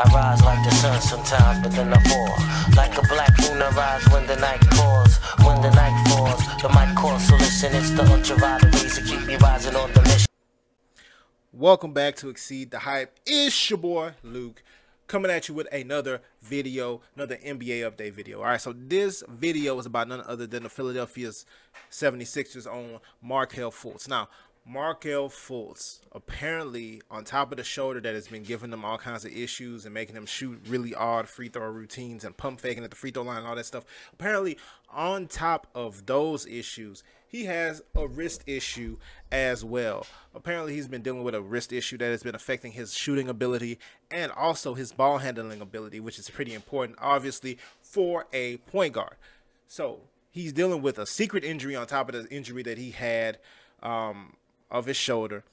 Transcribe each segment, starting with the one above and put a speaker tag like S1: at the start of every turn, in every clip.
S1: I rise like the sun sometimes, but then I fall. Like a black moon, I rise when the night falls. When the night falls, the mic calls, so listen, it's the ultraviolet rays that keep me rising on the mission.
S2: Welcome back to Exceed the Hype. It's your boy, Luke, coming at you with another video, another NBA update video. All right, so this video is about none other than the Philadelphia 76ers own Markelle Fultz. Now, Markelle Fultz, apparently on top of the shoulder that has been giving them all kinds of issues and making them shoot really odd free throw routines and pump faking at the free throw line and all that stuff. Apparently, on top of those issues, he has a wrist issue as well. Apparently, he's been dealing with a wrist issue that has been affecting his shooting ability and also his ball handling ability, which is pretty important, obviously, for a point guard. So he's dealing with a secret injury on top of the injury that he had of his shoulder.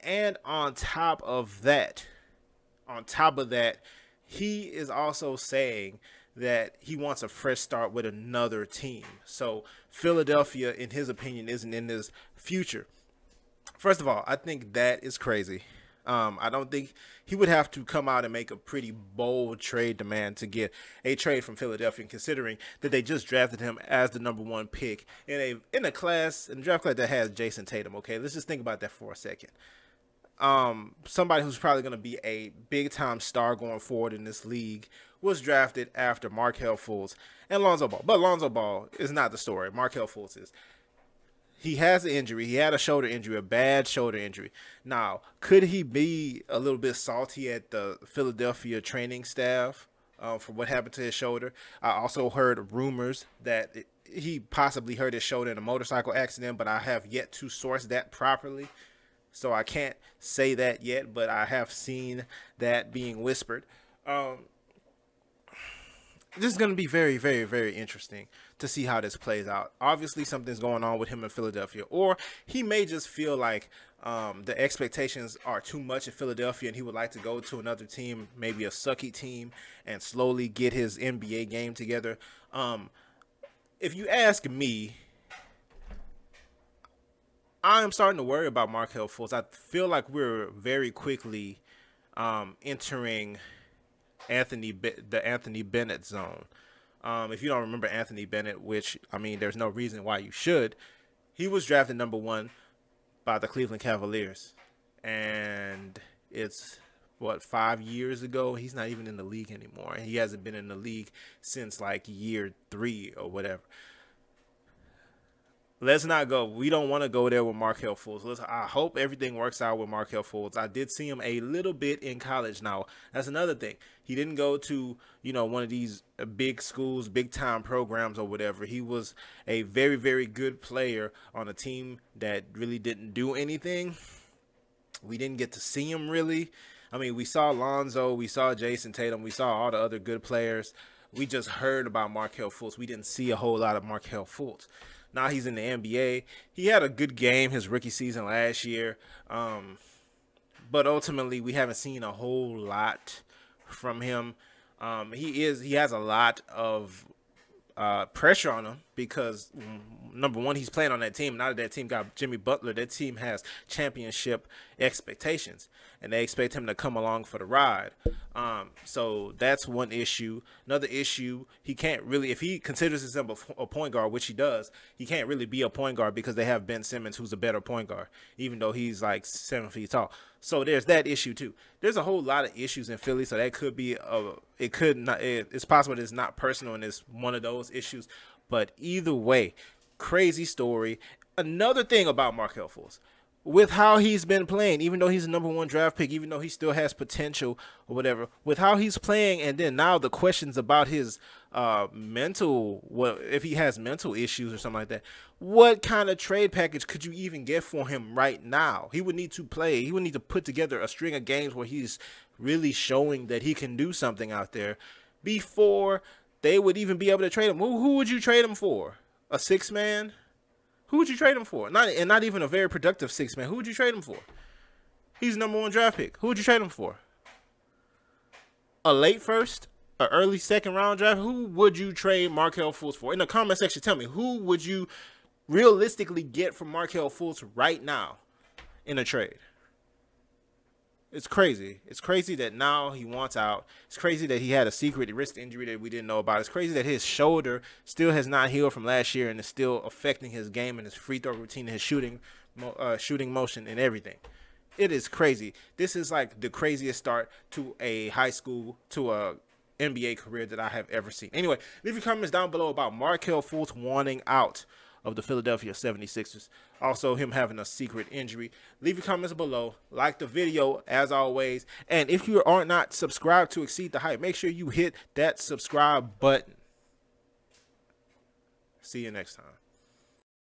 S2: And on top of that, he is also saying that he wants a fresh start with another team. So Philadelphia, in his opinion, isn't in his future. First of all, I think that is crazy. I don't think he would have to come out and make a pretty bold trade demand to get a trade from Philadelphia, considering that they just drafted him as the #1 pick in a draft class that has Jason Tatum. Okay, let's just think about that for a second. Somebody who's probably going to be a big-time star going forward in this league was drafted after Markelle Fultz and Lonzo Ball. But Lonzo Ball is not the story. Markelle Fultz is. He has an injury. He had a shoulder injury, a bad shoulder injury. Now, could he be a little bit salty at the Philadelphia training staff for what happened to his shoulder? I also heard rumors that he possibly hurt his shoulder in a motorcycle accident, but I have yet to source that properly. So I can't say that yet, but I have seen that being whispered. This is going to be very, very, very interesting to see how this plays out. Obviously, something's going on with him in Philadelphia, or he may just feel like the expectations are too much in Philadelphia and he would like to go to another team, maybe a sucky team, and slowly get his NBA game together. If you ask me, I'm starting to worry about Markelle Fultz. I feel like we're very quickly entering the Anthony Bennett zone. If you don't remember Anthony Bennett, which, I mean, there's no reason why you should, he was drafted #1 by the Cleveland Cavaliers. And it's, what, 5 years ago? He's not even in the league anymore. He hasn't been in the league since, like, year 3 or whatever. Let's not go. We don't want to go there with Markelle Fultz. I hope everything works out with Markelle Fultz. I did see him a little bit in college. Now, that's another thing. He didn't go to, one of these big schools, big-time programs or whatever. He was a very, very good player on a team that really didn't do anything. We didn't get to see him really. I mean, we saw Lonzo. We saw Jason Tatum. We saw all the other good players. We just heard about Markelle Fultz. We didn't see a whole lot of Markelle Fultz. Now he's in the NBA. He had a good game his rookie season last year. But ultimately, we haven't seen a whole lot from him. He has a lot of pressure on him because, #1, he's playing on that team. Now that team got Jimmy Butler, that team has championship expectations, and they expect him to come along for the ride. So that's one issue. Another issue, he can't really, if he considers himself a point guard, which he does, he can't really be a point guard because they have Ben Simmons, who's a better point guard, even though he's like 7 feet tall. So there's that issue too. There's a whole lot of issues in Philly, so that could be it's possible that it's not personal and it's one of those issues. But either way, crazy story. Another thing about Markelle Fultz, with how he's been playing, even though he's a #1 draft pick, even though he still has potential or whatever, with how he's playing, and then now the questions about his if he has mental issues or something like that, what kind of trade package could you even get for him right now? He would need to play. He would need to put together a string of games where he's really showing that he can do something out there before they would even be able to trade him. Who would you trade him for? A 6-man? Who would you trade him for? Not even a very productive 6-man. Who would you trade him for? He's #1 draft pick. Who would you trade him for? A late first? An early second-round draft? Who would you trade Markelle Fultz for? In the comment section, tell me, who would you realistically get from Markelle Fultz right now in a trade? It's crazy. It's crazy that now he wants out. It's crazy that he had a secret wrist injury that we didn't know about. It's crazy that his shoulder still has not healed from last year and is still affecting his game and his free throw routine and his shooting motion and everything. It is crazy. This is like the craziest start to a high school, to a NBA career that I have ever seen. Anyway, leave your comments down below about Markelle Fultz wanting out of the Philadelphia 76ers. Also, him having a secret injury. Leave your comments below. Like the video, as always. And if you are not subscribed to Exceed the Hype, make sure you hit that subscribe button. See you next time.